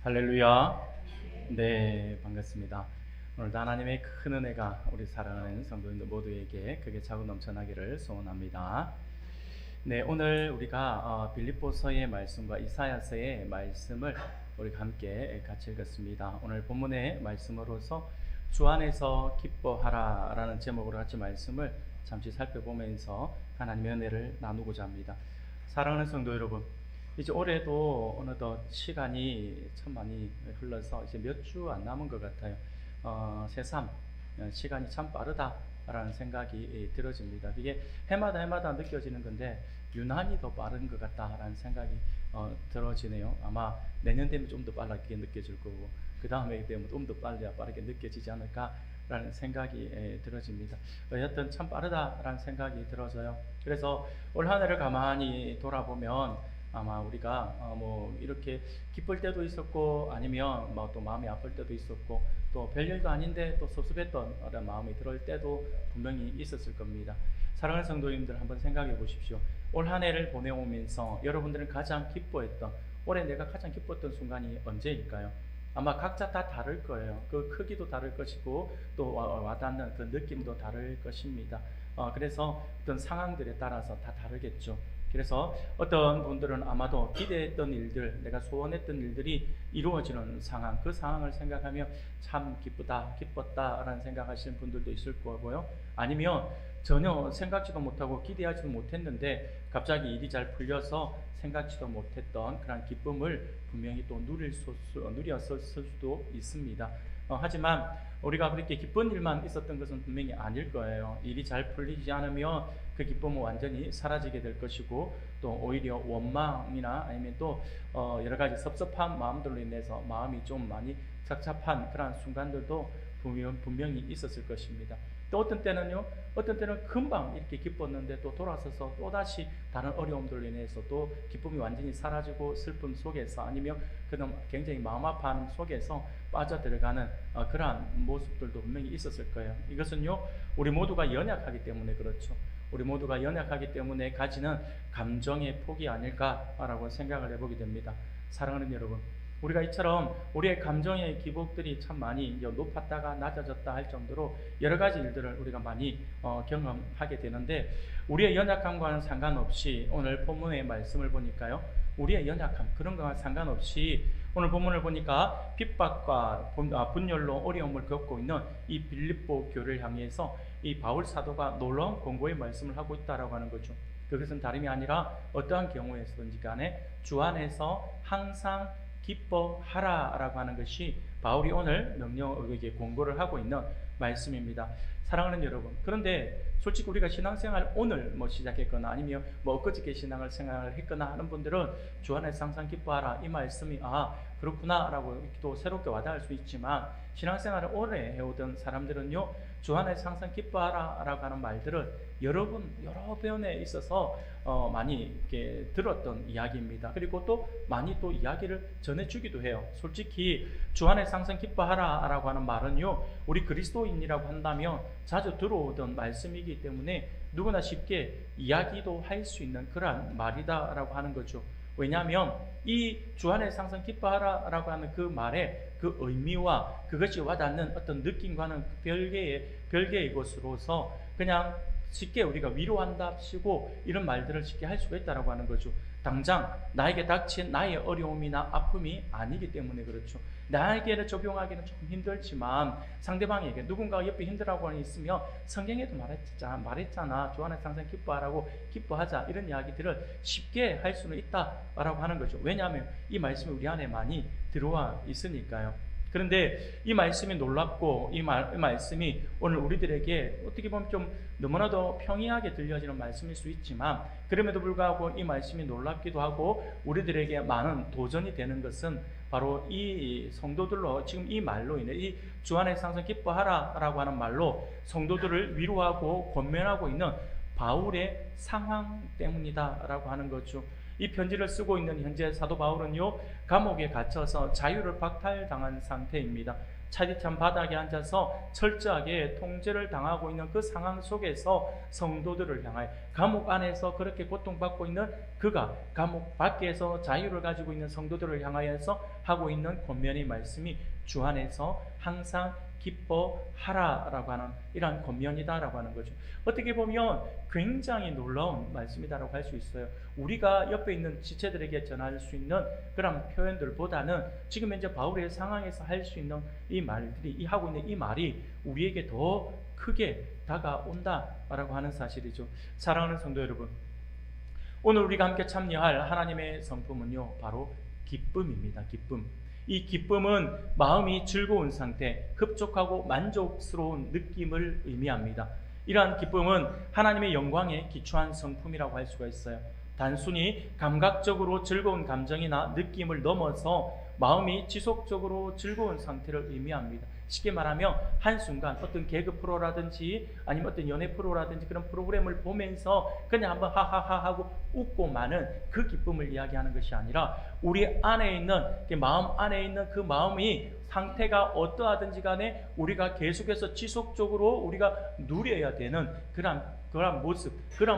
할렐루야. 네, 반갑습니다. 오늘도 하나님의 큰 은혜가 우리 사랑하는 성도님들 모두에게 크게 차고 넘쳐나기를 소원합니다. 네, 오늘 우리가 빌립보서의 말씀과 이사야서의 말씀을 우리가 함께 같이 읽었습니다. 오늘 본문의 말씀으로서 주 안에서 기뻐하라 라는 제목으로 같이 말씀을 잠시 살펴보면서 하나님의 은혜를 나누고자 합니다. 사랑하는 성도 여러분, 이제 올해도 어느덧 시간이 참 많이 흘러서 이제 몇 주 안 남은 것 같아요. 새삼 시간이 참 빠르다라는 생각이 들어집니다. 이게 해마다 느껴지는 건데 유난히 더 빠른 것 같다라는 생각이 들어지네요. 아마 내년 되면 좀 더 빠르게 느껴질 거고 그 다음에 되면 좀 더 빠르게 느껴지지 않을까라는 생각이 들어집니다. 여하튼 참 빠르다라는 생각이 들어져요. 그래서 올 한 해를 가만히 돌아보면 아마 우리가 뭐 이렇게 기쁠 때도 있었고 아니면 뭐 또 마음이 아플 때도 있었고 또 별일도 아닌데 또 섭섭했던 마음이 들을 때도 분명히 있었을 겁니다. 사랑하는 성도님들 한번 생각해 보십시오. 올 한 해를 보내오면서 여러분들은 가장 기뻐했던, 올해 내가 가장 기뻤던 순간이 언제일까요? 아마 각자 다 다를 거예요. 그 크기도 다를 것이고 또 와닿는 그 느낌도 다를 것입니다. 그래서 어떤 상황들에 따라서 다 다르겠죠. 그래서 어떤 분들은 아마도 기대했던 일들, 내가 소원했던 일들이 이루어지는 상황, 그 상황을 생각하며 참 기뻤다라는 생각하시는 분들도 있을 거고요. 아니면 전혀 생각지도 못하고 기대하지도 못했는데 갑자기 일이 잘 풀려서 생각지도 못했던 그런 기쁨을 분명히 또 누렸을 수도 있습니다. 하지만 우리가 그렇게 기쁜 일만 있었던 것은 분명히 아닐 거예요. 일이 잘 풀리지 않으면 그 기쁨은 완전히 사라지게 될 것이고 또 오히려 원망이나 아니면 또 여러 가지 섭섭한 마음들로 인해서 마음이 좀 많이 착잡한 그런 순간들도 분명히 있었을 것입니다. 또 어떤 때는 금방 이렇게 기뻤는데 또 돌아서서 또다시 다른 어려움들로 인해서 또 기쁨이 완전히 사라지고 슬픔 속에서 아니면 그런 굉장히 마음 아파하는 속에서 빠져들어가는 그러한 모습들도 분명히 있었을 거예요. 이것은요, 우리 모두가 연약하기 때문에 그렇죠. 우리 모두가 연약하기 때문에 가지는 감정의 폭이 아닐까라고 생각을 해보게 됩니다. 사랑하는 여러분, 우리가 이처럼 우리의 감정의 기복들이 참 많이 높았다가 낮아졌다 할 정도로 여러 가지 일들을 우리가 많이 경험하게 되는데 우리의 연약함과는 상관없이 오늘 본문의 말씀을 보니까요, 우리의 연약함 그런 거와 상관없이 오늘 본문을 보니까 핍박과 분열로 어려움을 겪고 있는 이 빌립보 교회를 향해서 이 바울 사도가 놀라운 권고의 말씀을 하고 있다라고 하는 거죠. 그것은 다름이 아니라 어떠한 경우에서든지 간에 주 안에서 항상 기뻐하라 라고 하는 것이 바울이 오늘 권고를 하고 있는 말씀입니다. 사랑하는 여러분, 그런데 솔직히 우리가 신앙생활 오늘 시작했거나 아니면 엊그저께 신앙생활을 했거나 하는 분들은 주 안에서 항상 기뻐하라 이 말씀이 그렇구나 라고 또 새롭게 와닿을 수 있지만 신앙생활을 오래 해오던 사람들은요, 주 안에서 항상 기뻐하라 라고 하는 말들을 여러 번에 있어서 많이 이렇게 들었던 이야기입니다. 그리고 또 많이 또 이야기를 전해주기도 해요. 솔직히 주 안에서 항상 기뻐하라 라고 하는 말은요, 우리 그리스도인이라고 한다면 자주 들어오던 말씀이기 때문에 누구나 쉽게 이야기도 할 수 있는 그러한 말이다 라고 하는 거죠. 왜냐하면 이 주 안에서 항상 기뻐하라 라고 하는 그 말의 그 의미와 그것이 와닿는 어떤 느낌과는 별개의 것으로서 그냥 쉽게 우리가 위로한답시고 이런 말들을 쉽게 할 수가 있다라고 하는 거죠. 당장 나에게 닥친 나의 어려움이나 아픔이 아니기 때문에 그렇죠. 나에게는 적용하기는 조금 힘들지만 상대방에게 누군가 옆에 힘들어하고 있으면 성경에도 말했잖아. 주 안에서 항상 기뻐하라고 기뻐하자 이런 이야기들을 쉽게 할 수는 있다라고 하는 거죠. 왜냐하면 이 말씀이 우리 안에 많이 들어와 있으니까요. 그런데 이 말씀이 놀랍고 이 말씀이 오늘 우리들에게 어떻게 보면 좀 너무나도 평이하게 들려지는 말씀일 수 있지만 그럼에도 불구하고 이 말씀이 놀랍기도 하고 우리들에게 많은 도전이 되는 것은 바로 이 성도들로 지금 이 말로 인해 이 주 안에서 항상 기뻐하라 라고 하는 말로 성도들을 위로하고 권면하고 있는 바울의 상황 때문이다 라고 하는 거죠. 이 편지를 쓰고 있는 현재 사도 바울은요, 감옥에 갇혀서 자유를 박탈당한 상태입니다. 차디찬 바닥에 앉아서 철저하게 통제를 당하고 있는 그 상황 속에서 성도들을 향하여 감옥 안에서 그렇게 고통받고 있는 그가 감옥 밖에서 자유를 가지고 있는 성도들을 향하여서 하고 있는 권면의 말씀이 주 안에서 항상 기뻐하라라고 하는 이러한 권면이다라고 하는 거죠. 어떻게 보면 굉장히 놀라운 말씀이다라고 할 수 있어요. 우리가 옆에 있는 지체들에게 전할 수 있는 그런 표현들보다는 지금 현재 바울의 상황에서 할 수 있는 이 말들이, 하고 있는 이 말이 우리에게 더 크게 다가온다라고 하는 사실이죠. 사랑하는 성도 여러분, 오늘 우리가 함께 참여할 하나님의 성품은요, 바로 기쁨입니다. 기쁨. 이 기쁨은 마음이 즐거운 상태, 흡족하고 만족스러운 느낌을 의미합니다. 이러한 기쁨은 하나님의 영광에 기초한 성품이라고 할 수가 있어요. 단순히 감각적으로 즐거운 감정이나 느낌을 넘어서 마음이 지속적으로 즐거운 상태를 의미합니다. 쉽게 말하면 한순간 어떤 개그 프로라든지 아니면 어떤 연애 프로라든지 그런 프로그램을 보면서 그냥 한번 하하하 하고 웃고 마는 그 기쁨을 이야기하는 것이 아니라 우리 안에 있는, 마음 안에 있는 그 마음이 상태가 어떠하든지 간에 우리가 계속해서 지속적으로 우리가 누려야 되는 그런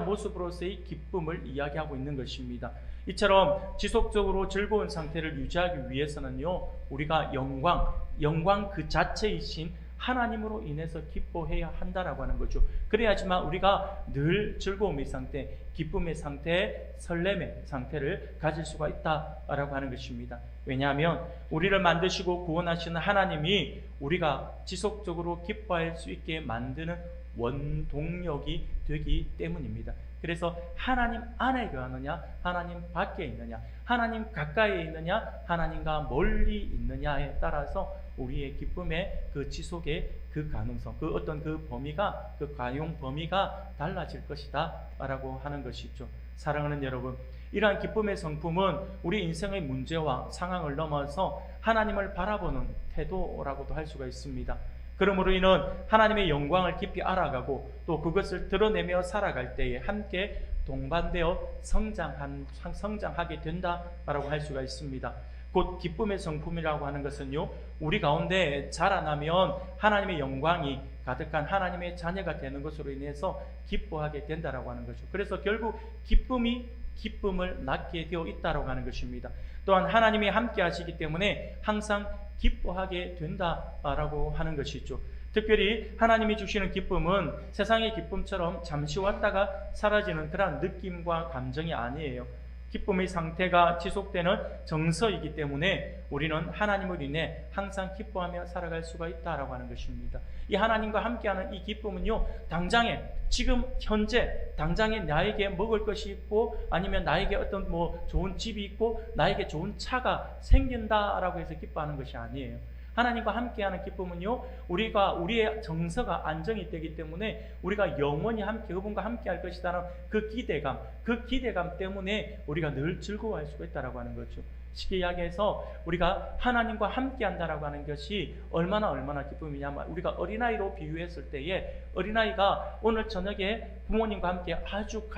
모습으로서의 기쁨을 이야기하고 있는 것입니다. 이처럼 지속적으로 즐거운 상태를 유지하기 위해서는요, 우리가 영광 그 자체이신 하나님으로 인해서 기뻐해야 한다라고 하는 거죠. 그래야지만 우리가 늘 즐거움의 상태, 기쁨의 상태, 설렘의 상태를 가질 수가 있다라고 하는 것입니다. 왜냐하면 우리를 만드시고 구원하시는 하나님이 우리가 지속적으로 기뻐할 수 있게 만드는 원동력이 되기 때문입니다. 그래서 하나님 안에 거하느냐, 하나님 밖에 있느냐, 하나님 가까이에 있느냐, 하나님과 멀리 있느냐에 따라서 우리의 기쁨의 그 지속의 그 가능성, 그 어떤 그 범위가, 그 가용 범위가 달라질 것이다 라고 하는 것이죠. 사랑하는 여러분, 이러한 기쁨의 성품은 우리 인생의 문제와 상황을 넘어서 하나님을 바라보는 태도라고도 할 수가 있습니다. 그러므로 이는 하나님의 영광을 깊이 알아가고 또 그것을 드러내며 살아갈 때에 함께 동반되어 성장하게 된다라고 할 수가 있습니다. 곧 기쁨의 성품이라고 하는 것은요, 우리 가운데 자라나면 하나님의 영광이 가득한 하나님의 자녀가 되는 것으로 인해서 기뻐하게 된다라고 하는 거죠. 그래서 결국 기쁨이 기쁨을 낳게 되어 있다라고 하는 것입니다. 또한 하나님이 함께 하시기 때문에 항상 기뻐하게 된다라고 하는 것이죠. 특별히 하나님이 주시는 기쁨은 세상의 기쁨처럼 잠시 왔다가 사라지는 그런 느낌과 감정이 아니에요. 기쁨의 상태가 지속되는 정서이기 때문에 우리는 하나님을 인해 항상 기뻐하며 살아갈 수가 있다라고 하는 것입니다. 이 하나님과 함께하는 이 기쁨은요, 당장에 지금 현재 당장에 나에게 먹을 것이 있고 아니면 나에게 어떤 좋은 집이 있고 나에게 좋은 차가 생긴다라고 해서 기뻐하는 것이 아니에요. 하나님과 함께하는 기쁨은요, 우리의 정서가 안정이 되기 때문에 우리가 영원히 그분과 함께할 것이라는 그 기대감 때문에 우리가 늘 즐거워할 수가 있다라고 하는 거죠. 쉽게 이야기해서 우리가 하나님과 함께한다라고 하는 것이 얼마나 기쁨이냐면, 우리가 어린아이로 비유했을 때에 어린아이가 오늘 저녁에 부모님과 함께 아주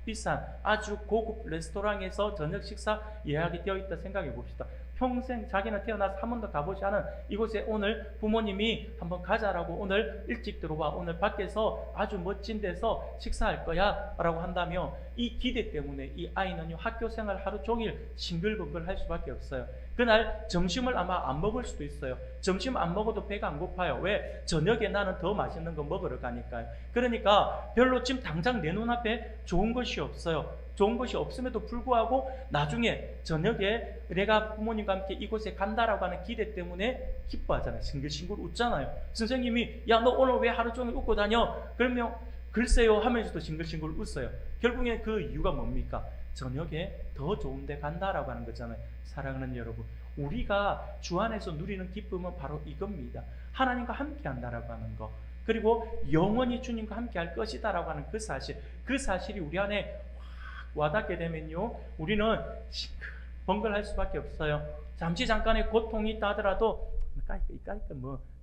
비싼 아주 고급 레스토랑에서 저녁 식사 예약이 되어 있다 생각해 봅시다. 평생 자기는 태어나서 한 번도 가보지 않은 이곳에 오늘 부모님이 한번 가자라고 오늘 일찍 들어와, 오늘 밖에서 아주 멋진 데서 식사할 거야 라고 한다면 이 기대 때문에 이 아이는 학교 생활 하루 종일 싱글벙글 할 수밖에 없어요. 그날 점심을 아마 안 먹을 수도 있어요. 점심 안 먹어도 배가 안 고파요. 왜? 저녁에 나는 더 맛있는 거 먹으러 가니까요. 그러니까 별로 지금 당장 내 눈앞에 좋은 것이 없어요. 좋은 것이 없음에도 불구하고 나중에 저녁에 내가 부모님과 함께 이곳에 간다라고 하는 기대 때문에 기뻐하잖아요. 싱글싱글 웃잖아요. 선생님이 야, 너 오늘 왜 하루 종일 웃고 다녀? 그러면 글쎄요 하면서도 싱글싱글 웃어요. 결국에 그 이유가 뭡니까? 저녁에 더 좋은 데 간다라고 하는 거잖아요. 사랑하는 여러분, 우리가 주 안에서 누리는 기쁨은 바로 이겁니다. 하나님과 함께 한다라고 하는 거, 그리고 영원히 주님과 함께 할 것이다라고 하는 그 사실이 우리 안에 와닿게 되면요, 우리는 벙글할 수밖에 없어요. 잠깐의 고통이 있다 하더라도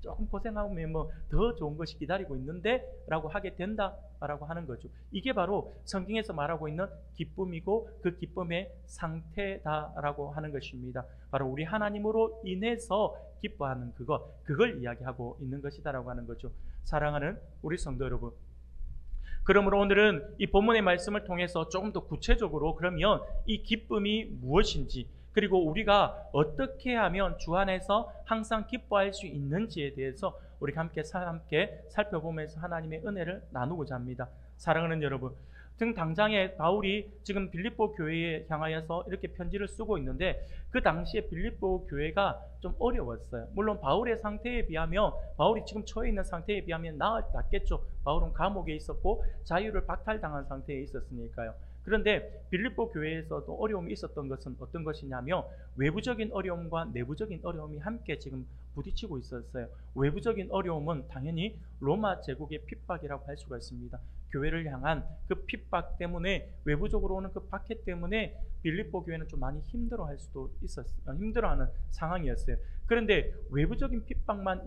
조금 고생하면 뭐 더 좋은 것이 기다리고 있는데 라고 하게 된다라고 하는 거죠. 이게 바로 성경에서 말하고 있는 기쁨이고 그 기쁨의 상태다라고 하는 것입니다. 바로 우리 하나님으로 인해서 기뻐하는 그걸 이야기하고 있는 것이다라고 하는 거죠. 사랑하는 우리 성도 여러분, 그러므로 오늘은 이 본문의 말씀을 통해서 조금 더 구체적으로 그러면 이 기쁨이 무엇인지, 그리고 우리가 어떻게 하면 주 안에서 항상 기뻐할 수 있는지에 대해서 우리가 함께 살펴보면서 하나님의 은혜를 나누고자 합니다. 사랑하는 여러분, 지금 당장에 바울이 지금 빌립보 교회에 향하여서 이렇게 편지를 쓰고 있는데 그 당시에 빌립보 교회가 좀 어려웠어요. 물론 바울의 상태에 비하면, 바울이 지금 처해 있는 상태에 비하면 낫겠죠. 바울은 감옥에 있었고 자유를 박탈당한 상태에 있었으니까요. 그런데 빌립보 교회에서도 어려움이 있었던 것은 어떤 것이냐면 외부적인 어려움과 내부적인 어려움이 함께 지금 부딪히고 있었어요. 외부적인 어려움은 당연히 로마 제국의 핍박이라고 할 수가 있습니다. 교회를 향한 그 핍박 때문에, 외부적으로 오는 그 박해 때문에 빌립보 교회는 좀 많이 힘들어하는 상황이었어요. 그런데 외부적인 핍박만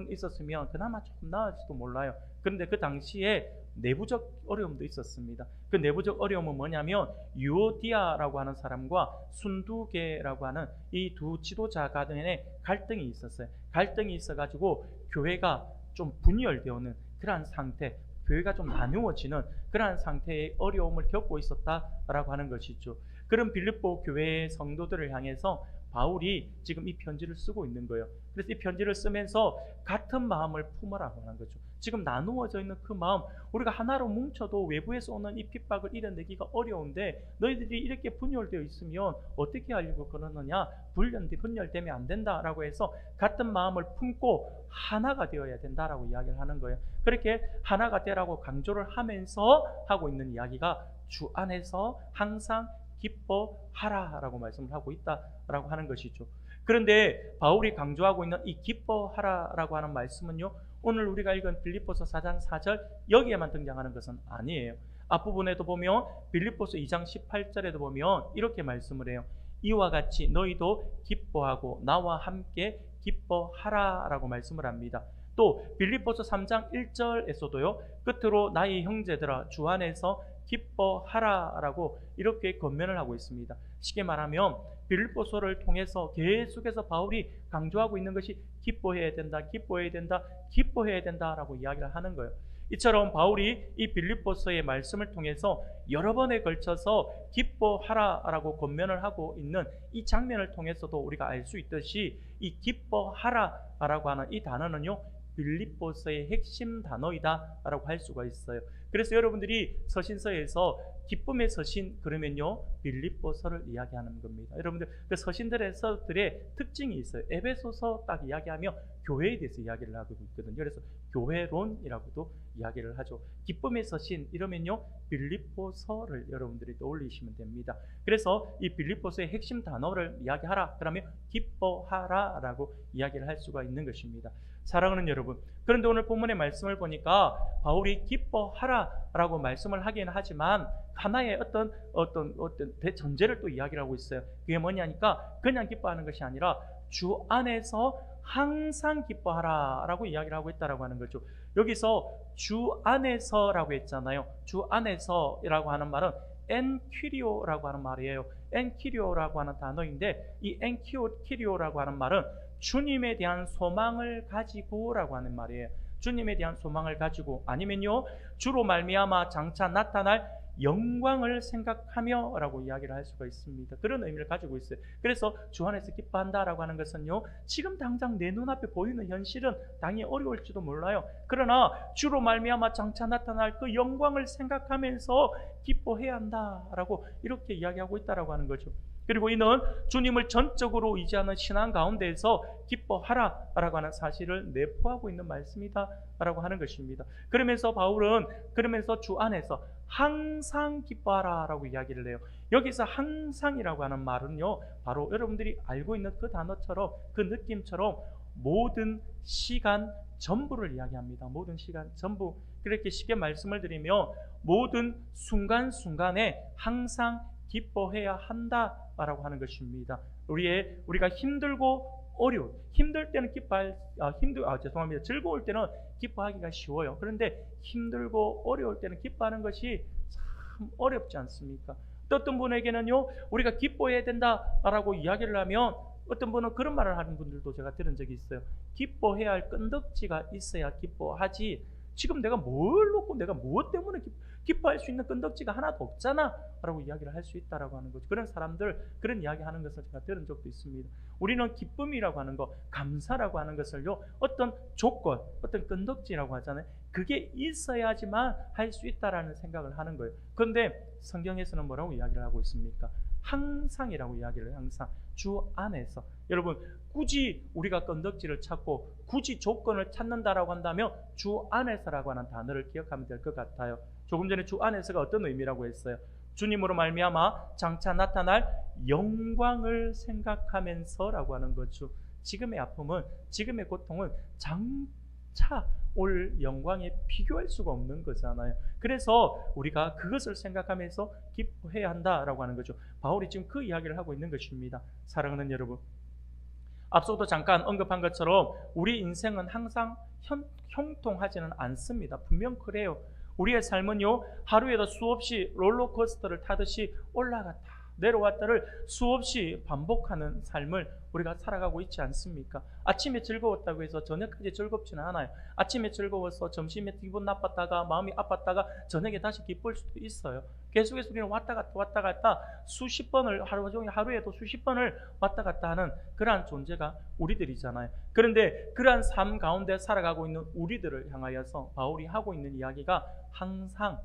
있었으면 그나마 조금 나을지도 몰라요. 그런데 그 당시에 내부적 어려움도 있었습니다. 그 내부적 어려움은 뭐냐면 유오디아라고 하는 사람과 순두계라고 하는 이 두 지도자 간의 갈등이 있었어요. 갈등이 있어가지고 교회가 좀 분열되어오는 그러한 상태, 교회가 좀 나누어지는 그러한 상태의 어려움을 겪고 있었다라고 하는 것이죠. 그런 빌립보 교회의 성도들을 향해서 바울이 지금 이 편지를 쓰고 있는 거예요. 그래서 이 편지를 쓰면서 같은 마음을 품으라고 하는 거죠. 지금 나누어져 있는 그 마음, 우리가 하나로 뭉쳐도 외부에서 오는 이 핍박을 이겨내기가 어려운데 너희들이 이렇게 분열되어 있으면 어떻게 하려고 그러느냐, 분열되면 안 된다라고 해서 같은 마음을 품고 하나가 되어야 된다라고 이야기를 하는 거예요. 그렇게 하나가 되라고 강조를 하면서 하고 있는 이야기가 주 안에서 항상 기뻐하라라고 말씀을 하고 있다라고 하는 것이죠. 그런데 바울이 강조하고 있는 이 기뻐하라라고 하는 말씀은요, 오늘 우리가 읽은 빌립보서 4장 4절 여기에만 등장하는 것은 아니에요. 앞부분에도 보면 빌립보서 2장 18절에도 보면 이렇게 말씀을 해요. 이와 같이 너희도 기뻐하고 나와 함께 기뻐하라라고 말씀을 합니다. 또 빌립보서 3장 1절에서도요, 끝으로 나의 형제들아 주 안에서 기뻐하라라고 이렇게 권면을 하고 있습니다. 쉽게 말하면 빌립보서를 통해서 계속해서 바울이 강조하고 있는 것이 기뻐해야 된다, 기뻐해야 된다, 기뻐해야 된다라고 이야기를 하는 거예요. 이처럼 바울이 이 빌립보서의 말씀을 통해서 여러 번에 걸쳐서 기뻐하라라고 권면을 하고 있는 이 장면을 통해서도 우리가 알 수 있듯이 이 기뻐하라라고 하는 이 단어는요, 빌립보서의 핵심 단어이다라고 할 수가 있어요. 그래서 여러분들이 서신서에서 기쁨의 서신 그러면요, 빌립보서를 이야기하는 겁니다. 여러분들 그 서신들의 특징이 있어요. 에베소서 딱 이야기하면 교회에 대해서 이야기를 하고 있거든요. 그래서 교회론이라고도 이야기를 하죠. 기쁨의 서신 이러면요, 빌립보서를 여러분들이 떠올리시면 됩니다. 그래서 이 빌립보서의 핵심 단어를 이야기하라 그러면 기뻐하라라고 이야기를 할 수가 있는 것입니다. 사랑하는 여러분, 그런데 오늘 본문의 말씀을 보니까 바울이 기뻐하라라고 말씀을 하긴 하지만 하나의 어떤 대전제를 또 이야기를 하고 있어요. 그게 뭐냐니까 그냥 기뻐하는 것이 아니라 주 안에서 항상 기뻐하라라고 이야기를 하고 있다라고 하는 거죠. 여기서 주 안에서라고 했잖아요. 주 안에서라고 하는 말은 엔키리오라고 하는 말이에요. 엔키리오라고 하는 단어인데 이 엔키리오라고 하는 말은 주님에 대한 소망을 가지고라고 하는 말이에요. 주님에 대한 소망을 가지고, 아니면요 주로 말미암아 장차 나타날 영광을 생각하며 라고 이야기를 할 수가 있습니다. 그런 의미를 가지고 있어요. 그래서 주 안에서 기뻐한다라고 하는 것은요, 지금 당장 내 눈앞에 보이는 현실은 당연히 어려울지도 몰라요. 그러나 주로 말미암아 장차 나타날 그 영광을 생각하면서 기뻐해야 한다라고 이렇게 이야기하고 있다라고 하는 거죠. 그리고 이는 주님을 전적으로 의지하는 신앙 가운데에서 기뻐하라라고 하는 사실을 내포하고 있는 말씀이다라고 하는 것입니다. 그러면서 바울은 주 안에서 항상 기뻐하라라고 이야기를 해요. 여기서 항상이라고 하는 말은요, 바로 여러분들이 알고 있는 그 단어처럼, 그 느낌처럼 모든 시간 전부를 이야기합니다. 모든 시간 전부. 그렇게 쉽게 말씀을 드리면 모든 순간순간에 항상 기뻐해야 한다라고 하는 것입니다. 우리가 힘들고 힘들 때는 죄송합니다. 즐거울 때는 기뻐하기가 쉬워요. 그런데 힘들고 어려울 때는 기뻐하는 것이 참 어렵지 않습니까? 어떤 분에게는요, 우리가 기뻐해야 된다라고 이야기를 하면 어떤 분은 그런 말을 하는 분들도 제가 들은 적이 있어요. 기뻐해야 할 끈덕지가 있어야 기뻐하지, 지금 내가 뭘 놓고 내가 무엇 때문에 기뻐할 수 있는 끈덕지가 하나도 없잖아 라고 이야기를 할 수 있다라고 하는 거죠. 그런 사람들, 그런 이야기 하는 것을 제가 들은 적도 있습니다. 우리는 기쁨이라고 하는 거, 감사라고 하는 것을요, 어떤 조건, 어떤 끈덕지라고 하잖아요. 그게 있어야지만 할 수 있다라는 생각을 하는 거예요. 그런데 성경에서는 뭐라고 이야기를 하고 있습니까? 항상이라고 이야기를 해요. 항상 주 안에서. 여러분, 굳이 우리가 끈덕지를 찾고 굳이 조건을 찾는다라고 한다면 주 안에서라고 하는 단어를 기억하면 될 것 같아요. 조금 전에 주 안에서가 어떤 의미라고 했어요? 주님으로 말미암아 장차 나타날 영광을 생각하면서라고 하는 거죠. 지금의 아픔은, 지금의 고통은 장차 올 영광에 비교할 수가 없는 거잖아요. 그래서 우리가 그것을 생각하면서 기뻐해야 한다라고 하는 거죠. 바울이 지금 그 이야기를 하고 있는 것입니다. 사랑하는 여러분, 앞서도 잠깐 언급한 것처럼 우리 인생은 항상 형통하지는 않습니다. 분명 그래요. 우리의 삶은요, 하루에도 수없이 롤러코스터를 타듯이 올라갔다 내려왔다를 수없이 반복하는 삶을 우리가 살아가고 있지 않습니까? 아침에 즐거웠다고 해서 저녁까지 즐겁지는 않아요. 아침에 즐거워서 점심에 기분 나빴다가 마음이 아팠다가 저녁에 다시 기쁠 수도 있어요. 계속해서 우리는 왔다 갔다 수십 번을, 하루 종일 하루에도 수십 번을 왔다 갔다 하는 그러한 존재가 우리들이잖아요. 그런데 그러한 삶 가운데 살아가고 있는 우리들을 향하여서 바울이 하고 있는 이야기가 항상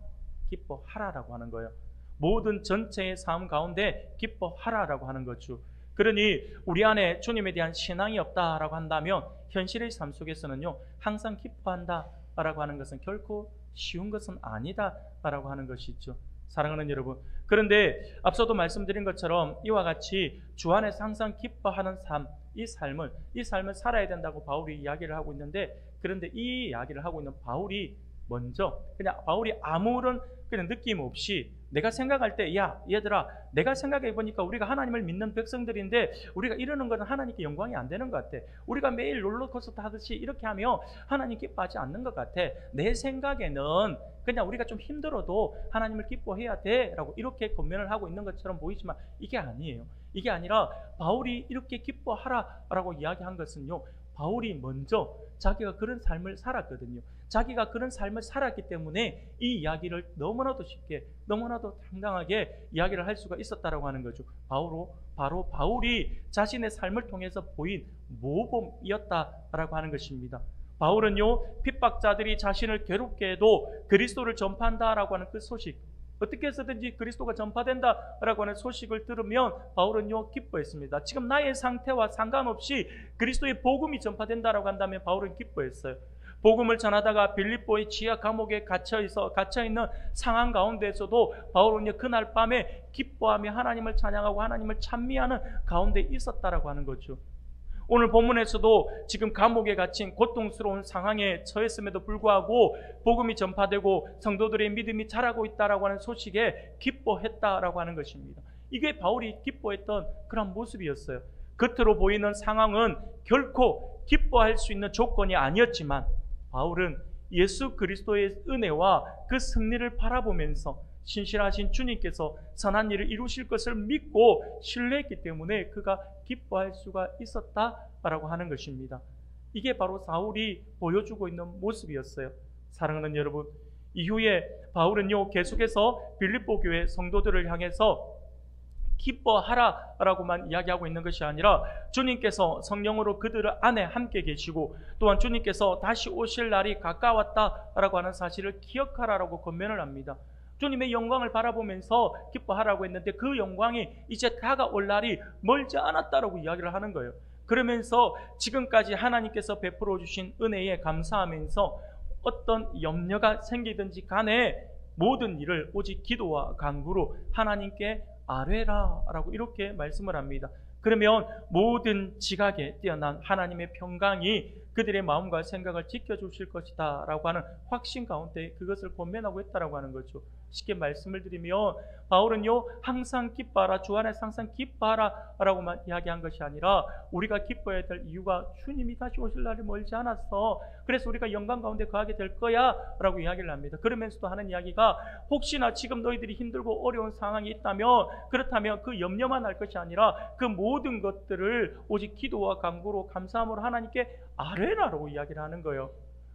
기뻐하라라고 하는 거예요. 모든 전체의 삶 가운데 기뻐하라라고 하는 거죠. 그러니 우리 안에 주님에 대한 신앙이 없다라고 한다면 현실의 삶 속에서는요, 항상 기뻐한다라고 하는 것은 결코 쉬운 것은 아니다라고 하는 것이죠. 사랑하는 여러분, 그런데 앞서도 말씀드린 것처럼 이와 같이 주 안에서 항상 기뻐하는 삶, 이 삶을 살아야 된다고 바울이 이야기를 하고 있는데, 그런데 이 이야기를 하고 있는 바울이 먼저 그냥 바울이 아무런 그냥 느낌 없이 내가 생각할 때, 야 얘들아, 내가 생각해 보니까 우리가 하나님을 믿는 백성들인데 우리가 이러는 것은 하나님께 영광이 안 되는 것 같아. 우리가 매일 롤러코스터 하듯이 이렇게 하면 하나님 기뻐하지 않는 것 같아. 내 생각에는 그냥 우리가 좀 힘들어도 하나님을 기뻐해야 돼 라고 이렇게 권면을 하고 있는 것처럼 보이지만 이게 아니에요. 이게 아니라 바울이 이렇게 기뻐하라 라고 이야기한 것은요, 바울이 먼저 자기가 그런 삶을 살았거든요. 자기가 그런 삶을 살았기 때문에 이 이야기를 너무나도 쉽게, 너무나도 당당하게 이야기를 할 수가 있었다라고 하는 거죠. 바로 바울이 자신의 삶을 통해서 보인 모범이었다라고 하는 것입니다. 바울은요, 핍박자들이 자신을 괴롭게 해도 그리스도를 전파한다라고 하는 그 소식, 어떻게 해서든지 그리스도가 전파된다라고 하는 소식을 들으면 바울은요, 기뻐했습니다. 지금 나의 상태와 상관없이 그리스도의 복음이 전파된다라고 한다면 바울은 기뻐했어요. 복음을 전하다가 빌립보의 지하 감옥에 갇혀있는 상황 가운데에서도 바울은 그날 밤에 기뻐하며 하나님을 찬양하고 하나님을 찬미하는 가운데 있었다라고 하는 거죠. 오늘 본문에서도 지금 감옥에 갇힌 고통스러운 상황에 처했음에도 불구하고 복음이 전파되고 성도들의 믿음이 자라고 있다라고 하는 소식에 기뻐했다라고 하는 것입니다. 이게 바울이 기뻐했던 그런 모습이었어요. 겉으로 보이는 상황은 결코 기뻐할 수 있는 조건이 아니었지만 바울은 예수 그리스도의 은혜와 그 승리를 바라보면서 신실하신 주님께서 선한 일을 이루실 것을 믿고 신뢰했기 때문에 그가 기뻐할 수가 있었다라고 하는 것입니다. 이게 바로 바울이 보여주고 있는 모습이었어요. 사랑하는 여러분, 이후에 바울은요, 계속해서 빌립보 교회 성도들을 향해서 기뻐하라라고만 이야기하고 있는 것이 아니라 주님께서 성령으로 그들 안에 함께 계시고 또한 주님께서 다시 오실 날이 가까웠다라고 하는 사실을 기억하라라고 권면을 합니다. 주님의 영광을 바라보면서 기뻐하라고 했는데 그 영광이 이제 다가올 날이 멀지 않았다라고 이야기를 하는 거예요. 그러면서 지금까지 하나님께서 베풀어 주신 은혜에 감사하면서 어떤 염려가 생기든지 간에 모든 일을 오직 기도와 간구로 하나님께 아뢰라라고 이렇게 말씀을 합니다. 그러면 모든 지각에 뛰어난 하나님의 평강이 그들의 마음과 생각을 지켜주실 것이다 라고 하는 확신 가운데 그것을 권면하고 있다라고 하는 거죠. 쉽게 말씀을 드리면 바울은요, 항상 기뻐하라, 주 안에서 항상 기뻐하라 라고만 이야기한 것이 아니라 우리가 기뻐해야 될 이유가 주님이 다시 오실 날이 멀지 않았어, 그래서 우리가 영광 가운데 거하게 될 거야 라고 이야기를 합니다. 그러면서도 하는 이야기가, 혹시나 지금 너희들이 힘들고 어려운 상황이 있다면, 그렇다면 그 염려만 할 것이 아니라 그 모든 것들을 오직 기도와 간구로 감사함으로 하나님께 아뢰라라고 이야기를 하는 거예요.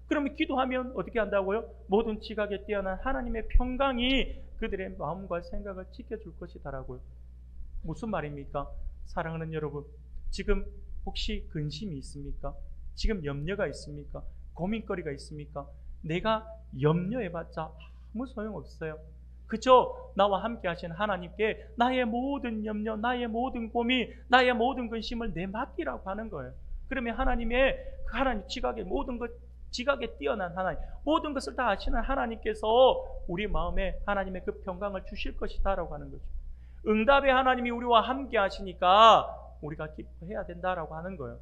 그러면 기도하면 어떻게 한다고요? 모든 지각에 뛰어난 하나님의 평강이 그들의 마음과 생각을 지켜줄 것이다라고요. 무슨 말입니까? 사랑하는 여러분, 지금 혹시 근심이 있습니까? 지금 염려가 있습니까? 고민거리가 있습니까? 내가 염려해봤자 아무 소용없어요. 그저 나와 함께 하신 하나님께 나의 모든 염려, 나의 모든 고민, 나의 모든 근심을 내맡기라고 하는 거예요. 그러면 하나님의 그 하나님 지각의 모든 것, 지각에 뛰어난 하나님, 모든 것을 다 아시는 하나님께서 우리 마음에 하나님의 그 평강을 주실 것이다 라고 하는 거죠. 응답의 하나님이 우리와 함께 하시니까 우리가 기뻐해야 된다라고 하는 거예요.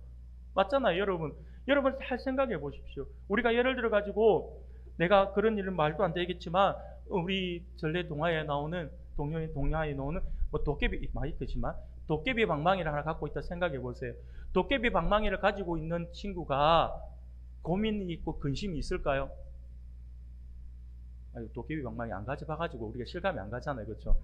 맞잖아요, 여러분. 여러분 잘 생각해 보십시오. 우리가 예를 들어 가지고, 내가 그런 일은 말도 안 되겠지만 우리 전래 동화에 나오는 동화에 나오는 뭐 도깨비, 많이 크지만 도깨비 방망이를 하나 갖고 있다 생각해 보세요. 도깨비 방망이를 가지고 있는 친구가 고민이 있고 근심이 있을까요? 아니, 도깨비 방망이 안 가져봐가지고 우리가 실감이 안 가잖아요, 그렇죠?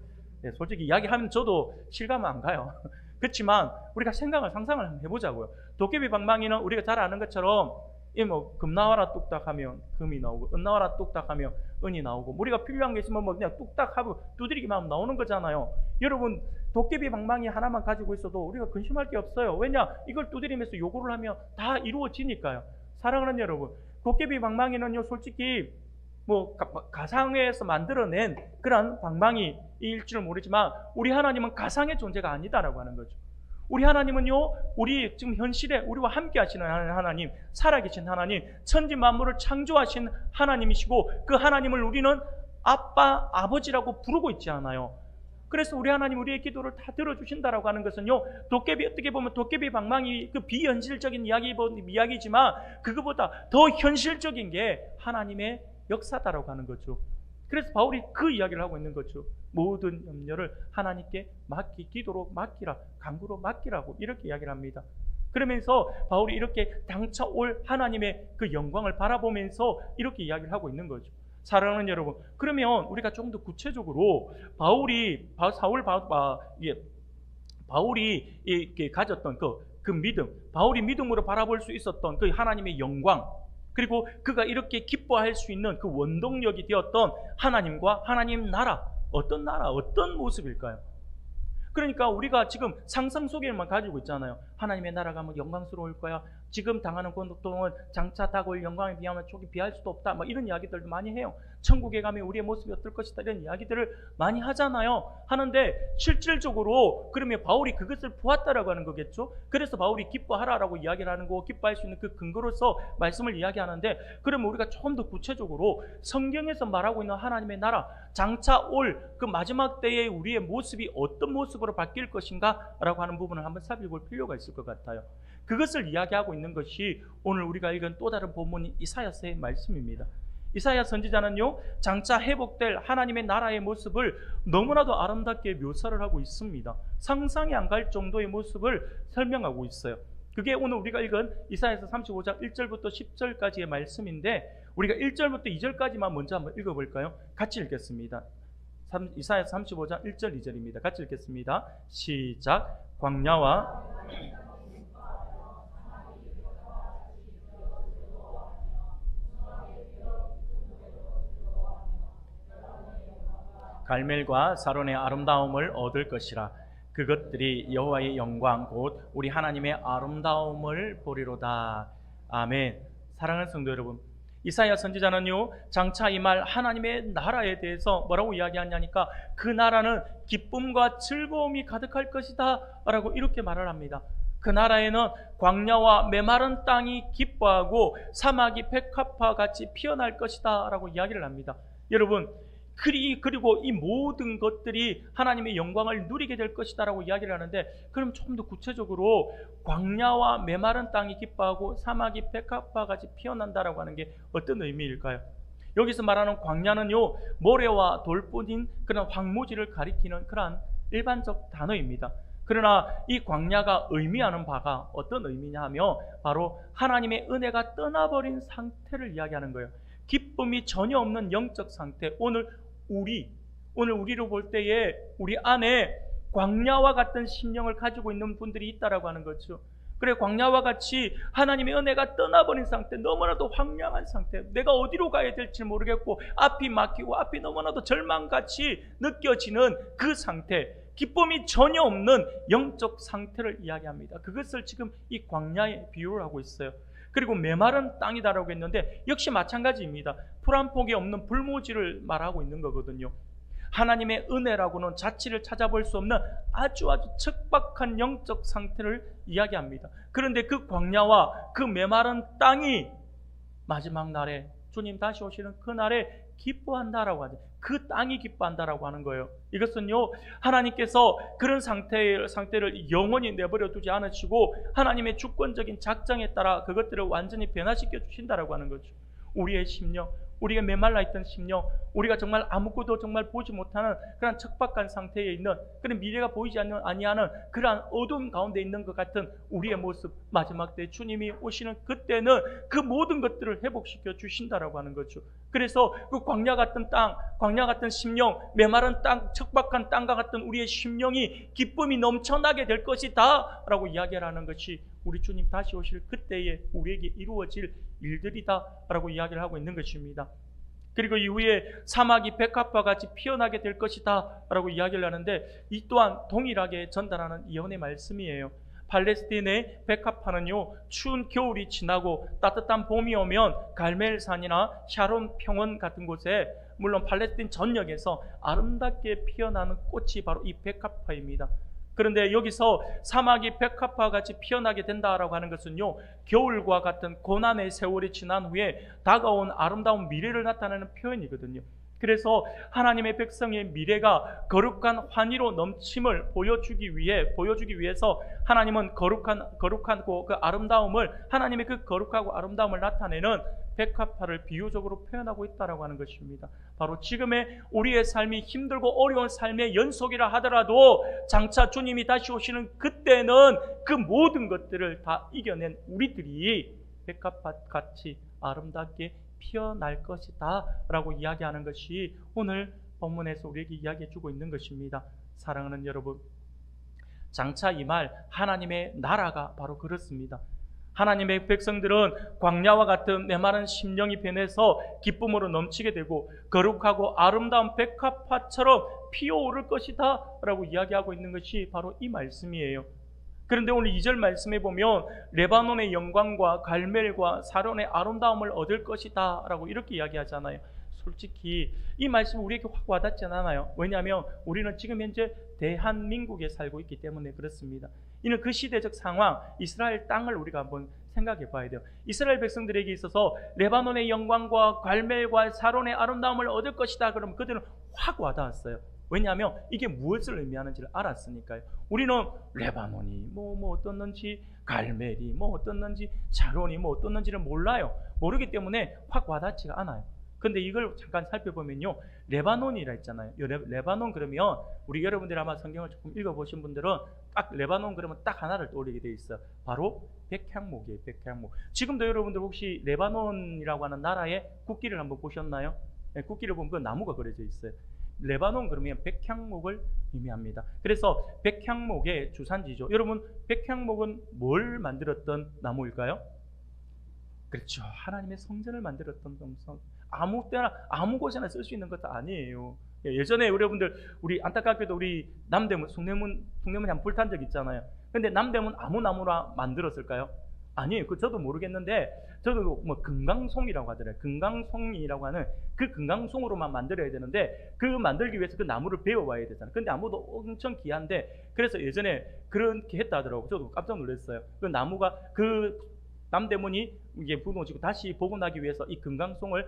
네, 솔직히 이야기하면 저도 실감은 안 가요. 그렇지만 우리가 상상을 한번 해보자고요. 도깨비 방망이는 우리가 잘 아는 것처럼 이 뭐 금 나와라 뚝딱 하면 금이 나오고, 은 나와라 뚝딱 하면 은이 나오고, 우리가 필요한 게 있으면 뭐 그냥 뚝딱 하고 두드리기만 하면 나오는 거잖아요. 여러분, 도깨비 방망이 하나만 가지고 있어도 우리가 근심할 게 없어요. 왜냐? 이걸 두드리면서 요구를 하면 다 이루어지니까요. 사랑하는 여러분, 도깨비 방망이는요, 솔직히 뭐 가상에서 만들어낸 그런 방망이일 줄 모르지만 우리 하나님은 가상의 존재가 아니다라고 하는 거죠. 우리 하나님은요, 우리 지금 현실에 우리와 함께 하시는 하나님, 살아계신 하나님, 천지 만물을 창조하신 하나님이시고, 그 하나님을 우리는 아빠, 아버지라고 부르고 있지 않아요. 그래서 우리 하나님 우리의 기도를 다 들어주신다라고 하는 것은요, 도깨비, 어떻게 보면 도깨비 방망이 그 비현실적인 이야기지만 그거보다 더 현실적인 게 하나님의 역사다라고 하는 거죠. 그래서 바울이 그 이야기를 하고 있는 거죠. 모든 염려를 하나님께 기도로 맡기라, 간구로 맡기라고 이렇게 이야기를 합니다. 그러면서 바울이 이렇게 당차 올 하나님의 그 영광을 바라보면서 이렇게 이야기를 하고 있는 거죠. 사랑하는 여러분, 그러면 우리가 좀 더 구체적으로 바울이 이렇게 가졌던 그 믿음, 바울이 믿음으로 바라볼 수 있었던 그 하나님의 영광, 그리고 그가 이렇게 기뻐할 수 있는 그 원동력이 되었던 하나님과 하나님 나라, 어떤 모습일까요? 그러니까 우리가 지금 상상 속에만 가지고 있잖아요. 하나님의 나라가 뭐 영광스러울 거야, 지금 당하는 고통은 장차 다가올 영광에 비하면 조금 비할 수도 없다, 뭐 이런 이야기들도 많이 해요. 천국에 가면 우리의 모습이 어떨 것이다, 이런 이야기들을 많이 하잖아요. 하는데 실질적으로 그러면 바울이 그것을 보았다라고 하는 거겠죠. 그래서 바울이 기뻐하라라고 이야기를 하는 거, 기뻐할 수 있는 그 근거로서 말씀을 이야기하는데, 그러면 우리가 좀 더 구체적으로 성경에서 말하고 있는 하나님의 나라, 장차 올 그 마지막 때에 우리의 모습이 어떤 모습으로 바뀔 것인가 라고 하는 부분을 한번 살펴볼 필요가 있을 것 같아요. 그것을 이야기하고 있는 것이 오늘 우리가 읽은 또 다른 본문인 이사야서의 말씀입니다. 이사야 선지자는요, 장차 회복될 하나님의 나라의 모습을 너무나도 아름답게 묘사를 하고 있습니다. 상상이 안 갈 정도의 모습을 설명하고 있어요. 그게 오늘 우리가 읽은 이사야서 35장 1절부터 10절까지의 말씀인데, 우리가 1절부터 2절까지만 먼저 한번 읽어볼까요? 같이 읽겠습니다. 이사야서 35장 1절 2절입니다. 같이 읽겠습니다. 시작. 광야와 갈멜과 사론의 아름다움을 얻을 것이라. 그것들이 여호와의 영광 곧 우리 하나님의 아름다움을 보리로다. 아멘. 사랑하는 성도 여러분, 이사야 선지자는요, 장차 임할 하나님의 나라에 대해서 뭐라고 이야기하냐니까, 그 나라는 기쁨과 즐거움이 가득할 것이다 라고 이렇게 말을 합니다. 그 나라에는 광야와 메마른 땅이 기뻐하고 사막이 백합화 같이 피어날 것이다 라고 이야기를 합니다. 여러분, 그리고 이 모든 것들이 하나님의 영광을 누리게 될 것이다라고 이야기를 하는데, 그럼 조금 더 구체적으로 광야와 메마른 땅이 기뻐하고 사막이 백합화 같이 피어난다라고 하는 게 어떤 의미일까요? 여기서 말하는 광야는요, 모래와 돌뿐인 그런 황무지를 가리키는 그러한 일반적 단어입니다. 그러나 이 광야가 의미하는 바가 어떤 의미냐 하면 바로 하나님의 은혜가 떠나버린 상태를 이야기하는 거예요. 기쁨이 전혀 없는 영적 상태. 오늘 우리로 볼 때에 우리 안에 광야와 같은 심령을 가지고 있는 분들이 있다라고 하는 거죠. 그래, 광야와 같이 하나님의 은혜가 떠나버린 상태, 너무나도 황량한 상태, 내가 어디로 가야 될지 모르겠고 앞이 막히고 앞이 너무나도 절망같이 느껴지는 그 상태, 기쁨이 전혀 없는 영적 상태를 이야기합니다. 그것을 지금 이 광야에 비유를 하고 있어요. 그리고 메마른 땅이다라고 했는데 역시 마찬가지입니다. 풀 한 폭이 없는 불모지를 말하고 있는 거거든요. 하나님의 은혜라고는 자취를 찾아볼 수 없는 아주 척박한 영적 상태를 이야기합니다. 그런데 그 광야와 그 메마른 땅이 마지막 날에 주님 다시 오시는 그날에 기뻐한다라고 하죠. 그 땅이 기뻐한다라고 하는 거예요. 이것은요, 하나님께서 그런 상태를 영원히 내버려 두지 않으시고 하나님의 주권적인 작정에 따라 그것들을 완전히 변화시켜 주신다라고 하는 거죠. 우리의 심령, 우리가 메말라 있던 심령, 우리가 정말 아무것도 정말 보지 못하는 그런 척박한 상태에 있는, 그런 미래가 보이지 아니하는 그러한 어두움 가운데 있는 것 같은 우리의 모습, 마지막 때 주님이 오시는 그때는 그 모든 것들을 회복시켜 주신다라고 하는 거죠. 그래서 그 광야 같은 땅, 광야 같은 심령, 메마른 땅, 척박한 땅과 같은 우리의 심령이 기쁨이 넘쳐나게 될 것이다 라고 이야기를 하는 것이 우리 주님 다시 오실 그때에 우리에게 이루어질 일들이다 라고 이야기를 하고 있는 것입니다. 그리고 이후에 사막이 백합화 같이 피어나게 될 것이다 라고 이야기를 하는데, 이 또한 동일하게 전달하는 예언의 말씀이에요. 팔레스틴의 백합화는요, 추운 겨울이 지나고 따뜻한 봄이 오면 갈멜산이나 샤론 평원 같은 곳에, 물론 팔레스틴 전역에서 아름답게 피어나는 꽃이 바로 이 백합화입니다. 그런데 여기서 사막이 백합화 같이 피어나게 된다라고 하는 것은요, 겨울과 같은 고난의 세월이 지난 후에 다가온 아름다운 미래를 나타내는 표현이거든요. 그래서 하나님의 백성의 미래가 거룩한 환희로 넘침을 보여주기 위해서 하나님은 거룩하고 그 아름다움을, 하나님의 그 거룩하고 아름다움을 나타내는 백합화를 비유적으로 표현하고 있다라고 하는 것입니다. 바로 지금의 우리의 삶이 힘들고 어려운 삶의 연속이라 하더라도 장차 주님이 다시 오시는 그때는 그 모든 것들을 다 이겨낸 우리들이 백합화 같이 아름답게 피어날 것이다 라고 이야기하는 것이 오늘 본문에서 우리에게 이야기해 주고 있는 것입니다. 사랑하는 여러분, 장차 이 말 하나님의 나라가 바로 그렇습니다. 하나님의 백성들은 광야와 같은 메마른 심령이 변해서 기쁨으로 넘치게 되고 거룩하고 아름다운 백합화처럼 피어오를 것이다 라고 이야기하고 있는 것이 바로 이 말씀이에요. 그런데 오늘 2절 말씀에 보면 레바논의 영광과 갈멜과 사론의 아름다움을 얻을 것이다 라고 이렇게 이야기하잖아요. 솔직히 이 말씀이 우리에게 확 와닿지 않아요. 왜냐하면 우리는 지금 현재 대한민국에 살고 있기 때문에 그렇습니다. 이는 그 시대적 상황, 이스라엘 땅을 우리가 한번 생각해 봐야 돼요. 이스라엘 백성들에게 있어서 레바논의 영광과 갈멜과 사론의 아름다움을 얻을 것이다 그러면 그들은 확 와닿았어요. 왜냐하면 이게 무엇을 의미하는지를 알았으니까요. 우리는 레바논이 뭐 어떻는지, 갈멜이 뭐 어떻는지, 사론이 뭐 어떻는지를 몰라요. 모르기 때문에 확 와닿지가 않아요. 근데 이걸 잠깐 살펴보면요, 레바논이라 했잖아요. 레바논 그러면 우리 여러분들이 아마 성경을 조금 읽어보신 분들은 딱 레바논 그러면 딱 하나를 떠올리게 돼 있어요. 바로 백향목이에요. 백향목. 지금도 여러분들 혹시 레바논이라고 하는 나라의 국기를 한번 보셨나요? 네, 국기를 보면 그 나무가 그려져 있어요. 레바논 그러면 백향목을 의미합니다. 그래서 백향목의 주산지죠. 여러분, 백향목은 뭘 만들었던 나무일까요? 그렇죠. 하나님의 성전을 만들었던 동성. 아무 때나 아무 곳에나 쓸 수 있는 것도 아니에요. 예전에 여러분들 우리 안타깝게도 우리 남대문 숭례문이 한 불탄 적 있잖아요. 근데 남대문 아무 나무나 만들었을까요? 아니에요. 그 저도 모르겠는데 저도 뭐 금강송이라고 하더라고요. 금강송이라고 하는 그 금강송으로만 만들어야 되는데 그 만들기 위해서 그 나무를 베어와야 되잖아요. 근데 나무도 엄청 귀한데 그래서 예전에 그렇게 했다 하더라고요. 저도 깜짝 놀랐어요. 그 나무가 그 남대문이 이게 무너지고 다시 복원하기 위해서 이 금강송을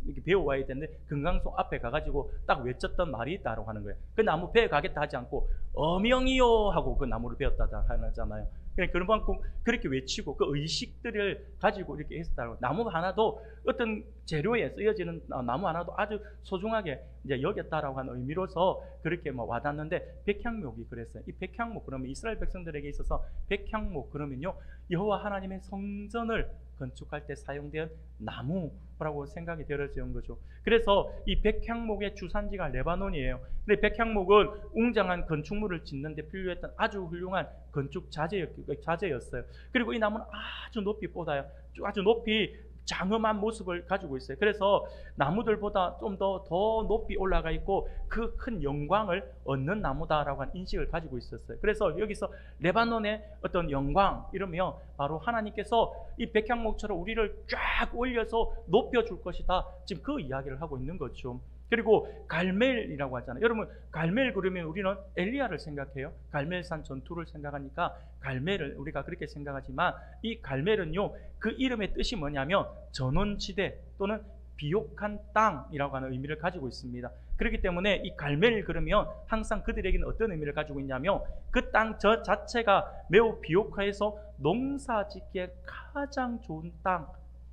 이렇게 배워와야 되는데 금강송 앞에 가가지고 딱 외쳤던 말이 있다라고 하는 거예요. 그 나무 배에 가겠다 하지 않고 어명이요 하고 그 나무를 배웠다 하잖아요. 그런 만큼 그렇게 외치고 그 의식들을 가지고 이렇게 했다고. 나무 하나도 어떤 재료에 쓰여지는 나무 하나도 아주 소중하게 이제 여겼다라고 하는 의미로서 그렇게 뭐 와닿는데, 백향목이 그랬어요. 이 백향목 그러면 이스라엘 백성들에게 있어서 백향목 그러면요, 여호와 하나님의 성전을 건축할 때 사용된 나무라고 생각이 되어지는 거죠. 그래서 이 백향목의 주산지가 레바논이에요. 근데 백향목은 웅장한 건축물을 짓는데 필요했던 아주 훌륭한 건축 자재였어요. 그리고 이 나무는 아주 높이 뻗어요. 아주 높이 장엄한 모습을 가지고 있어요. 그래서 나무들보다 좀 더 높이 올라가 있고 그 큰 영광을 얻는 나무다라고 하는 인식을 가지고 있었어요. 그래서 여기서 레바논의 어떤 영광 이러면 바로 하나님께서 이 백향목처럼 우리를 쫙 올려서 높여줄 것이다, 지금 그 이야기를 하고 있는 거죠. 그리고 갈멜이라고 하잖아요. 여러분, 갈멜 그러면 우리는 엘리야를 생각해요. 갈멜산 전투를 생각하니까 갈멜을 우리가 그렇게 생각하지만, 이 갈멜은요, 그 이름의 뜻이 뭐냐면 전원지대 또는 비옥한 땅이라고 하는 의미를 가지고 있습니다. 그렇기 때문에 이 갈멜 그러면 항상 그들에게는 어떤 의미를 가지고 있냐면, 그 땅 저 자체가 매우 비옥해서 농사 짓기에 가장 좋은 땅,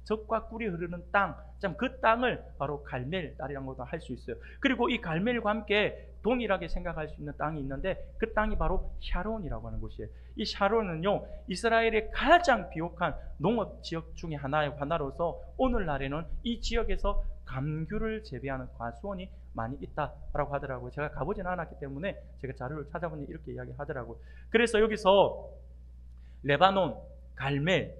젖과 꿀이 흐르는 땅, 참 그 땅을 바로 갈멜 땅이라고도 할 수 있어요. 그리고 이 갈멜과 함께 동일하게 생각할 수 있는 땅이 있는데, 그 땅이 바로 샤론이라고 하는 곳이에요. 이 샤론은요, 이스라엘의 가장 비옥한 농업 지역 중에 하나로서 오늘날에는 이 지역에서 감귤을 재배하는 과수원이 많이 있다라고 하더라고요. 제가 가보지는 않았기 때문에 제가 자료를 찾아보니 이렇게 이야기하더라고요. 그래서 여기서 레바논, 갈멜,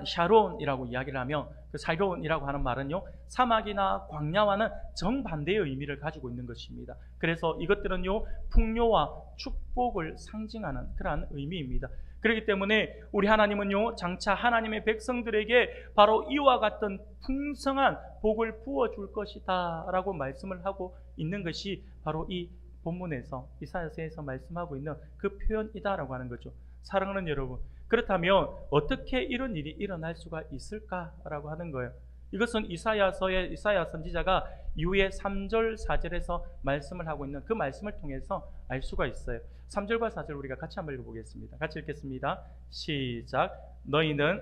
샤론이라고 이야기를 하면, 그 샤론이라고 하는 말은요, 사막이나 광야와는 정반대의 의미를 가지고 있는 것입니다. 그래서 이것들은요, 풍요와 축복을 상징하는 그러한 의미입니다. 그렇기 때문에 우리 하나님은요, 장차 하나님의 백성들에게 바로 이와 같은 풍성한 복을 부어줄 것이다 라고 말씀을 하고 있는 것이 바로 이 본문에서, 이사야서에서 말씀하고 있는 그 표현이다라고 하는 거죠. 사랑하는 여러분, 그렇다면 어떻게 이런 일이 일어날 수가 있을까라고 하는 거예요. 이것은 이사야 선지자가 이후에 3절 4절에서 말씀을 하고 있는 그 말씀을 통해서 알 수가 있어요. 3절과 4절 우리가 같이 한번 읽어보겠습니다. 같이 읽겠습니다. 시작. 너희는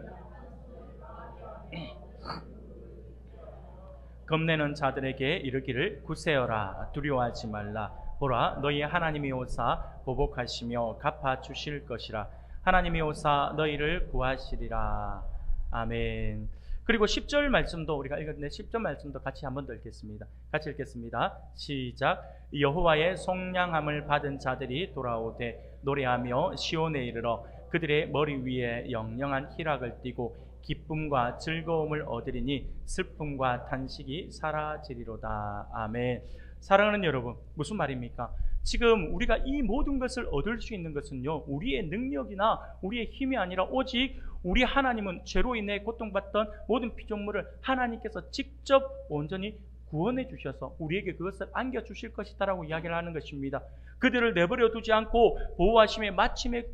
겁내는 자들에게 이르기를 굳세어라, 두려워하지 말라. 보라, 너희 하나님이 오사 보복하시며 갚아주실 것이라. 하나님이 오사 너희를 구하시리라. 아멘. 그리고 10절 말씀도 우리가 읽었는데 10절 말씀도 같이 한번 더 읽겠습니다. 같이 읽겠습니다. 시작. 여호와의 속량함을 받은 자들이 돌아오되 노래하며 시온에 이르러 그들의 머리 위에 영영한 희락을 띠고 기쁨과 즐거움을 얻으리니 슬픔과 탄식이 사라지리로다. 아멘. 사랑하는 여러분, 무슨 말입니까? 지금 우리가 이 모든 것을 얻을 수 있는 것은요, 우리의 능력이나 우리의 힘이 아니라 오직 우리 하나님은 죄로 인해 고통받던 모든 피조물을 하나님께서 직접 온전히 구원해 주셔서 우리에게 그것을 안겨주실 것이다라고 이야기를 하는 것입니다. 그들을 내버려 두지 않고 보호하심에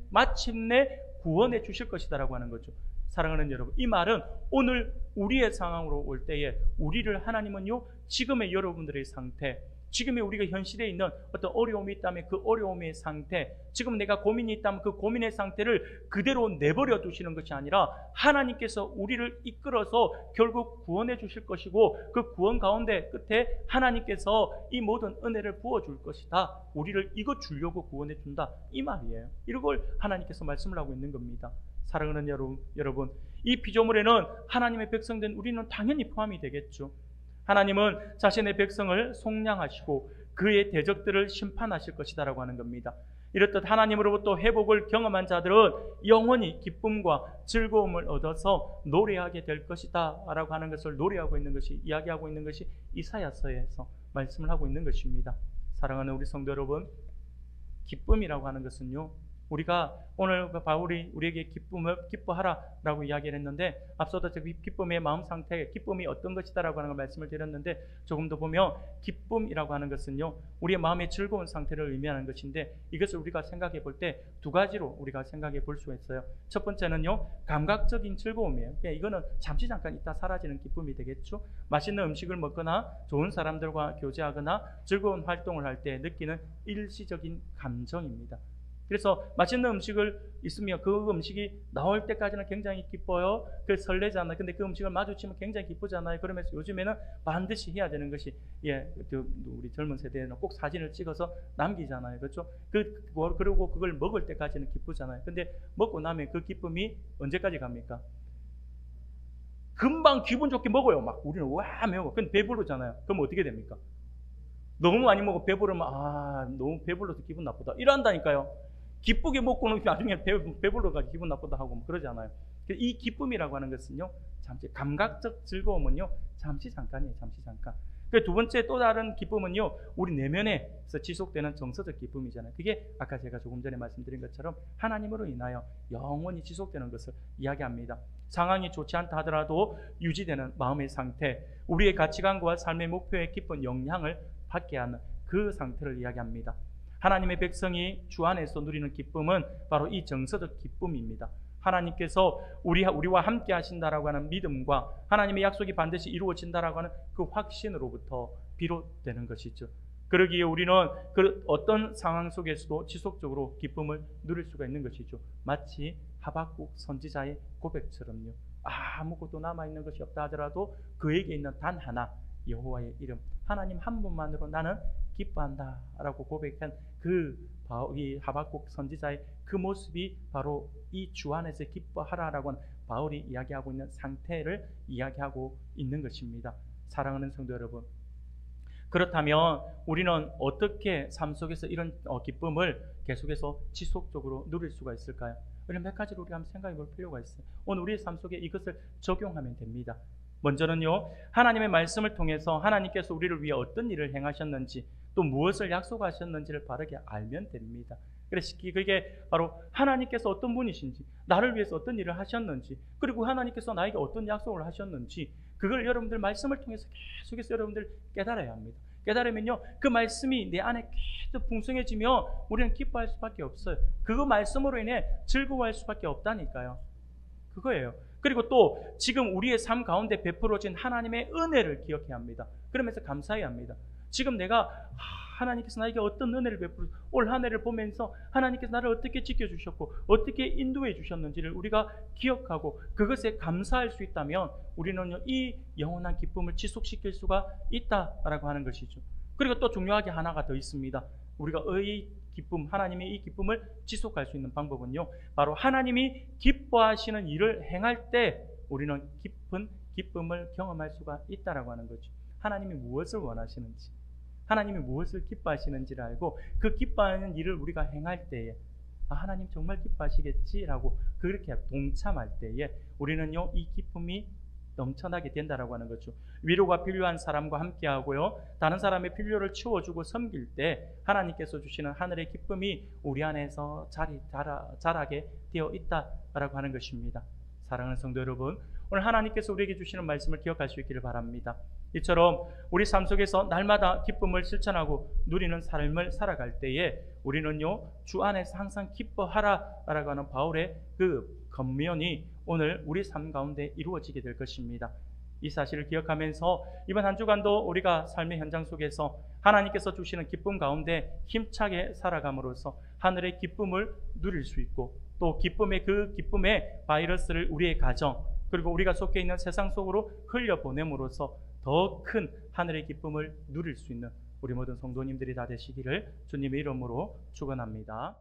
마침내 구원해 주실 것이다라고 하는 거죠. 사랑하는 여러분, 이 말은 오늘 우리의 상황으로 올 때에 우리를 하나님은요, 지금의 여러분들의 상태, 지금의 우리가 현실에 있는 어떤 어려움이 있다면 그 어려움의 상태, 지금 내가 고민이 있다면 그 고민의 상태를 그대로 내버려 두시는 것이 아니라 하나님께서 우리를 이끌어서 결국 구원해 주실 것이고, 그 구원 가운데 끝에 하나님께서 이 모든 은혜를 부어줄 것이다, 우리를 이거 주려고 구원해 준다, 이 말이에요. 이걸 하나님께서 말씀을 하고 있는 겁니다. 사랑하는 여러분, 이 피조물에는 하나님의 백성된 우리는 당연히 포함이 되겠죠. 하나님은 자신의 백성을 속량하시고 그의 대적들을 심판하실 것이다라고 하는 겁니다. 이렇듯 하나님으로부터 회복을 경험한 자들은 영원히 기쁨과 즐거움을 얻어서 노래하게 될 것이다 라고 하는 것을 노래하고 있는 것이, 이야기하고 있는 것이 이사야서에서 말씀을 하고 있는 것입니다. 사랑하는 우리 성도 여러분, 기쁨이라고 하는 것은요, 우리가 오늘 바울이 우리에게 기뻐하라라고 이야기를 했는데, 앞서도 기쁨의 마음 상태, 기쁨이 어떤 것이다라고 하는 걸 말씀을 드렸는데, 조금 더 보면 기쁨이라고 하는 것은요, 우리의 마음의 즐거운 상태를 의미하는 것인데, 이것을 우리가 생각해 볼 때 두 가지로 우리가 생각해 볼 수가 있어요. 첫 번째는요, 감각적인 즐거움이에요. 그러니까 이거는 잠시 잠깐 있다 사라지는 기쁨이 되겠죠. 맛있는 음식을 먹거나 좋은 사람들과 교제하거나 즐거운 활동을 할 때 느끼는 일시적인 감정입니다. 그래서 맛있는 음식을 있으면 그 음식이 나올 때까지는 굉장히 기뻐요. 그 설레잖아요. 근데 그 음식을 마주치면 굉장히 기쁘잖아요. 그러면서 요즘에는 반드시 해야 되는 것이, 우리 젊은 세대는 꼭 사진을 찍어서 남기잖아요. 그렇죠? 그리고 그걸 먹을 때까지는 기쁘잖아요. 근데 먹고 나면 그 기쁨이 언제까지 갑니까? 금방 기분 좋게 먹어요. 막 우리는 와 먹어. 근데 배부르잖아요. 그럼 어떻게 됩니까? 너무 많이 먹고 배부르면 너무 배불러서 기분 나쁘다 이런다니까요. 기쁘게 먹고는 나중에 배불러가지고 기분 나쁘다 하고 그러지 않아요. 이 기쁨이라고 하는 것은요, 잠시 감각적 즐거움은요, 잠시 잠깐이에요. 잠시 잠깐. 두 번째 또 다른 기쁨은요, 우리 내면에서 지속되는 정서적 기쁨이잖아요. 그게 아까 제가 조금 전에 말씀드린 것처럼 하나님으로 인하여 영원히 지속되는 것을 이야기합니다. 상황이 좋지 않다 하더라도 유지되는 마음의 상태, 우리의 가치관과 삶의 목표에 깊은 영향을 받게 하는 그 상태를 이야기합니다. 하나님의 백성이 주 안에서 누리는 기쁨은 바로 이 정서적 기쁨입니다. 하나님께서 우리와 함께 하신다라고 하는 믿음과 하나님의 약속이 반드시 이루어진다라고 하는 그 확신으로부터 비롯되는 것이죠. 그러기에 우리는 그 어떤 상황 속에서도 지속적으로 기쁨을 누릴 수가 있는 것이죠. 마치 하박국 선지자의 고백처럼요. 아무것도 남아있는 것이 없다 하더라도 그에게 있는 단 하나, 여호와의 이름, 하나님 한 분만으로 나는 기뻐한다 라고 고백한 이 하박국 선지자의 그 모습이 바로 이 주 안에서 기뻐하라라고 하는 바울이 이야기하고 있는 상태를 이야기하고 있는 것입니다. 사랑하는 성도 여러분, 그렇다면 우리는 어떻게 삶 속에서 이런 기쁨을 계속해서 지속적으로 누릴 수가 있을까요? 이런 몇 가지로 우리가 한번 생각해 볼 필요가 있어요. 오늘 우리의 삶 속에 이것을 적용하면 됩니다. 먼저는요, 하나님의 말씀을 통해서 하나님께서 우리를 위해 어떤 일을 행하셨는지, 또 무엇을 약속하셨는지를 바르게 알면 됩니다. 그래서 그게 바로 하나님께서 어떤 분이신지, 나를 위해서 어떤 일을 하셨는지, 그리고 하나님께서 나에게 어떤 약속을 하셨는지, 그걸 여러분들 말씀을 통해서 계속해서 여러분들 깨달아야 합니다. 깨달으면요, 그 말씀이 내 안에 계속 풍성해지면 우리는 기뻐할 수밖에 없어요. 그 말씀으로 인해 즐거워할 수밖에 없다니까요. 그거예요. 그리고 또 지금 우리의 삶 가운데 베풀어진 하나님의 은혜를 기억해야 합니다. 그러면서 감사해야 합니다. 지금 내가 하나님께서 나에게 어떤 은혜를 베풀어, 올 한 해를 보면서 하나님께서 나를 어떻게 지켜주셨고 어떻게 인도해 주셨는지를 우리가 기억하고 그것에 감사할 수 있다면 우리는 이 영원한 기쁨을 지속시킬 수가 있다라고 하는 것이죠. 그리고 또 중요하게 하나가 더 있습니다. 우리가 이 기쁨, 하나님의 이 기쁨을 지속할 수 있는 방법은요, 바로 하나님이 기뻐하시는 일을 행할 때 우리는 깊은 기쁨을 경험할 수가 있다라고 하는 거죠. 하나님이 무엇을 원하시는지, 하나님이 무엇을 기뻐하시는지를 알고 그 기뻐하는 일을 우리가 행할 때에 하나님 정말 기뻐하시겠지라고 그렇게 동참할 때에 우리는요, 이 기쁨이 넘쳐나게 된다라고 하는 거죠. 위로가 필요한 사람과 함께하고요, 다른 사람의 필요를 채워주고 섬길 때 하나님께서 주시는 하늘의 기쁨이 우리 안에서 자라게 되어 있다라고 하는 것입니다. 사랑하는 성도 여러분, 오늘 하나님께서 우리에게 주시는 말씀을 기억할 수 있기를 바랍니다. 이처럼 우리 삶 속에서 날마다 기쁨을 실천하고 누리는 삶을 살아갈 때에 우리는요, 주 안에서 항상 기뻐하라라고 하는 바울의 그 권면이 오늘 우리 삶 가운데 이루어지게 될 것입니다. 이 사실을 기억하면서 이번 한 주간도 우리가 삶의 현장 속에서 하나님께서 주시는 기쁨 가운데 힘차게 살아감으로써 하늘의 기쁨을 누릴 수 있고, 또 그 기쁨의 바이러스를 우리의 가정 그리고 우리가 속해 있는 세상 속으로 흘려보냄으로써 더 큰 하늘의 기쁨을 누릴 수 있는 우리 모든 성도님들이 다 되시기를 주님의 이름으로 축원합니다.